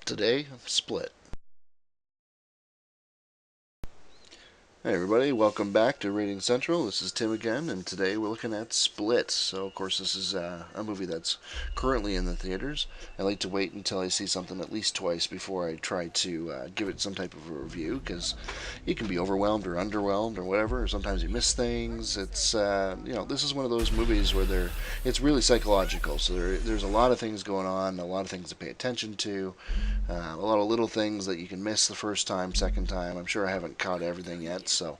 Today, Split. Hey everybody, welcome back to Rating Central. This is Tim again, and today we're looking at Split. So, of course, this is a movie that's currently in the theaters. I like to wait until I see something at least twice before I try to give it some type of a review, because you can be overwhelmed or underwhelmed or whatever. Or sometimes you miss things. This is one of those movies where it's really psychological. So there's a lot of things going on, a lot of things to pay attention to. A lot of little things that you can miss the first time, second time. I'm sure I haven't caught everything yet, so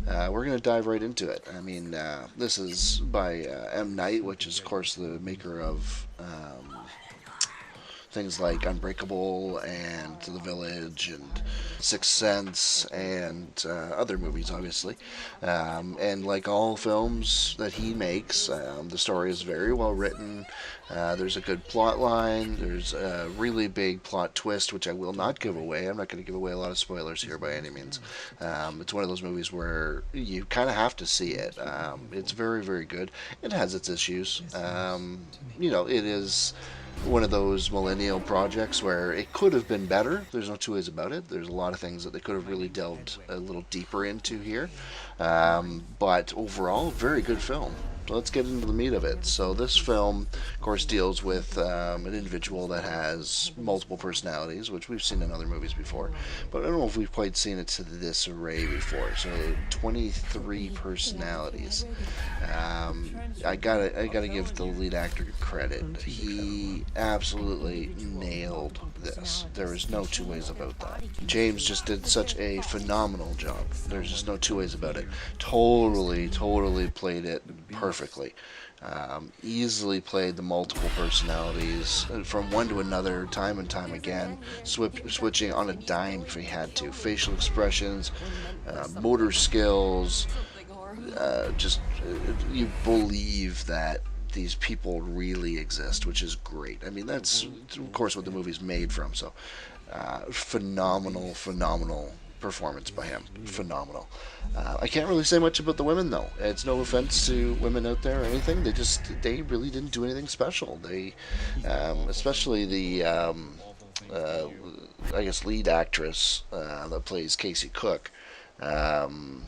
we're going to dive right into it. This is by M. Night, which is, of course, the maker of things like Unbreakable and The Village and Sixth Sense and other movies, obviously. And like all films that he makes, the story is very well written. There's a good plot line. There's a really big plot twist, which I will not give away. I'm not going to give away a lot of spoilers here by any means. It's one of those movies where you kind of have to see it. It's very, very good. It has its issues. It is one of those millennial projects where it could have been better. There's no two ways about it. There's a lot of things that they could have really delved a little deeper into here. But overall, very good film. So let's get into the meat of it. So this film, of course, deals with an individual that has multiple personalities, which we've seen in other movies before, but I don't know if we've quite seen it to this array before. So 23 personalities. I gotta give the lead actor credit. He absolutely nailed this. There is no two ways about that. James just did such a phenomenal job. There's just no two ways about it. Totally played it perfectly. Easily played the multiple personalities from one to another, time and time again, switching on a dime if he had to. Facial expressions, motor skills, you believe that these people really exist, which is great. I mean, that's of course what the movie's made from. So, phenomenal performance by him. Phenomenal. I can't really say much about the women though. It's no offense to women out there or anything. They really didn't do anything special. Especially the uh, I guess lead actress that plays Casey Cook, um,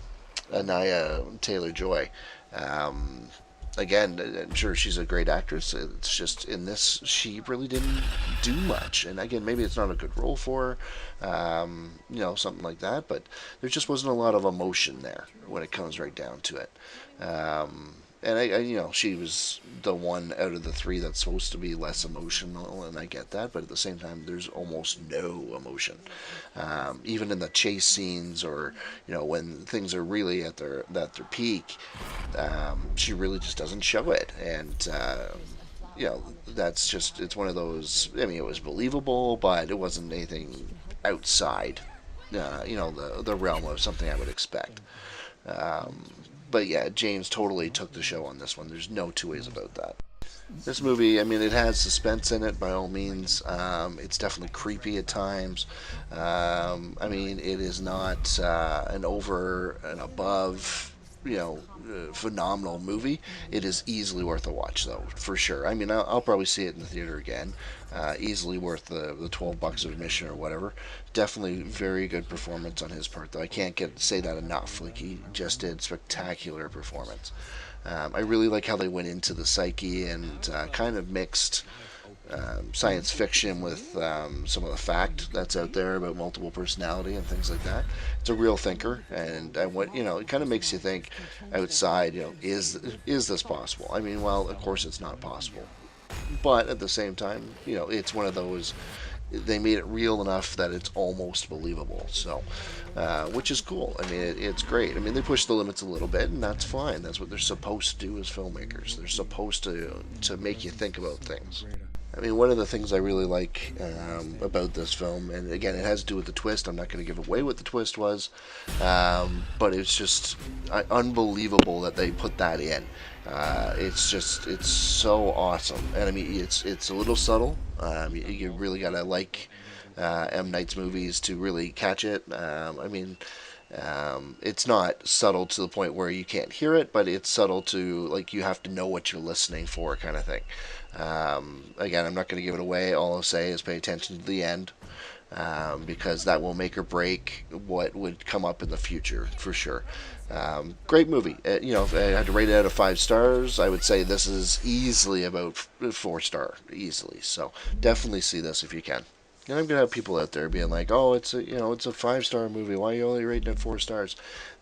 Anaya Taylor Joy. Um, Again, I'm sure she's a great actress. It's just in this, she really didn't do much. And again, maybe it's not a good role for her, something like that. But there just wasn't a lot of emotion there when it comes right down to it. And she was the one out of the three that's supposed to be less emotional, and I get that. But at the same time, there's almost no emotion, even in the chase scenes, or when things are really at their peak. She really just doesn't show it, and that's just, it's one of those. I mean, it was believable, but it wasn't anything outside, the realm of something I would expect. Um, but yeah, James totally took the show on this one. There's no two ways about that. This movie, I mean, it has suspense in it by all means. It's definitely creepy at times. It is not an over and above, phenomenal movie. It is easily worth a watch, though, for sure. I mean, I'll probably see it in the theater again. Easily worth the $12 of admission or whatever. Definitely very good performance on his part, though. I can't say that enough. Like, he just did spectacular performance. I really like how they went into the psyche and kind of mixed science fiction with some of the fact that's out there about multiple personality and things like that. It's a real thinker, and it kind of makes you think outside. Is this possible? I mean, well, of course it's not possible, but at the same time, it's one of those. They made it real enough that it's almost believable. So, which is cool. I mean, it's great. I mean, they push the limits a little bit, and that's fine. That's what they're supposed to do as filmmakers. They're supposed to make you think about things. I mean, one of the things I really like about this film, and again, it has to do with the twist. I'm not going to give away what the twist was, but it's just unbelievable that they put that in. It's so awesome, and I mean, it's a little subtle. You really gotta like M Night's movies to really catch it. It's not subtle to the point where you can't hear it, but it's subtle to like you have to know what you're listening for, kind of thing. Again, I'm not going to give it away. All I'll say is pay attention to the end, because that will make or break what would come up in the future for sure. Great movie. If I had to rate it out of 5 stars, I would say this is easily about 4 star, easily. So definitely see this if you can. And I'm gonna have people out there being like, "Oh, it's a 5 star movie. Why are you only rating it 4 stars?"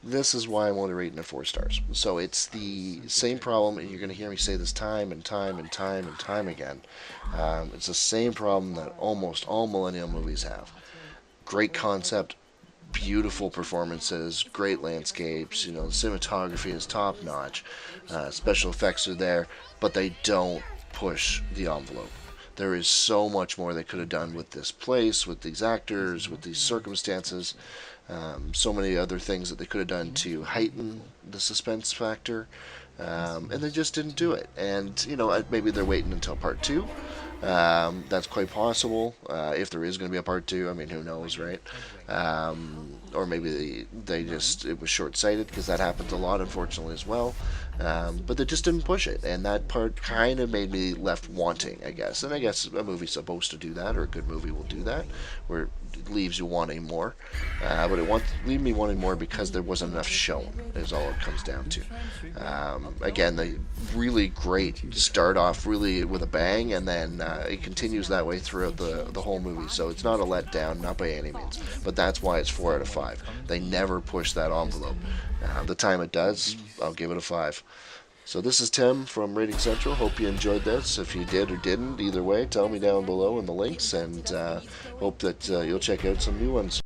This is why I'm only rating it 4 stars. So it's the same problem, and you're gonna hear me say this time and time and time and time again. It's the same problem that almost all millennial movies have. Great concept, beautiful performances, great landscapes. The cinematography is top notch. Special effects are there, but they don't push the envelope. There is so much more they could have done with this place, with these actors, with these circumstances. So many other things that they could have done to heighten the suspense factor, and they just didn't do it. And maybe they're waiting until part two. That's quite possible. If there is going to be a part two, I mean, who knows, right? Or maybe they just it was short sighted, because that happens a lot, unfortunately, as well. But they just didn't push it, and that part kind of made me left wanting, I guess. And I guess a movie's supposed to do that, or a good movie will do that, where it leaves you wanting more. But it leave me wanting more because there wasn't enough shown. Is all it comes down to. Again, the really great start off really with a bang, and then it continues that way throughout the whole movie. So it's not a letdown, not by any means. But that's why it's 4 out of 5. They never push that envelope. The time it does, I'll give it a 5. So this is Tim from Rating Central. Hope you enjoyed this. If you did or didn't, either way, tell me down below in the links, and hope that you'll check out some new ones.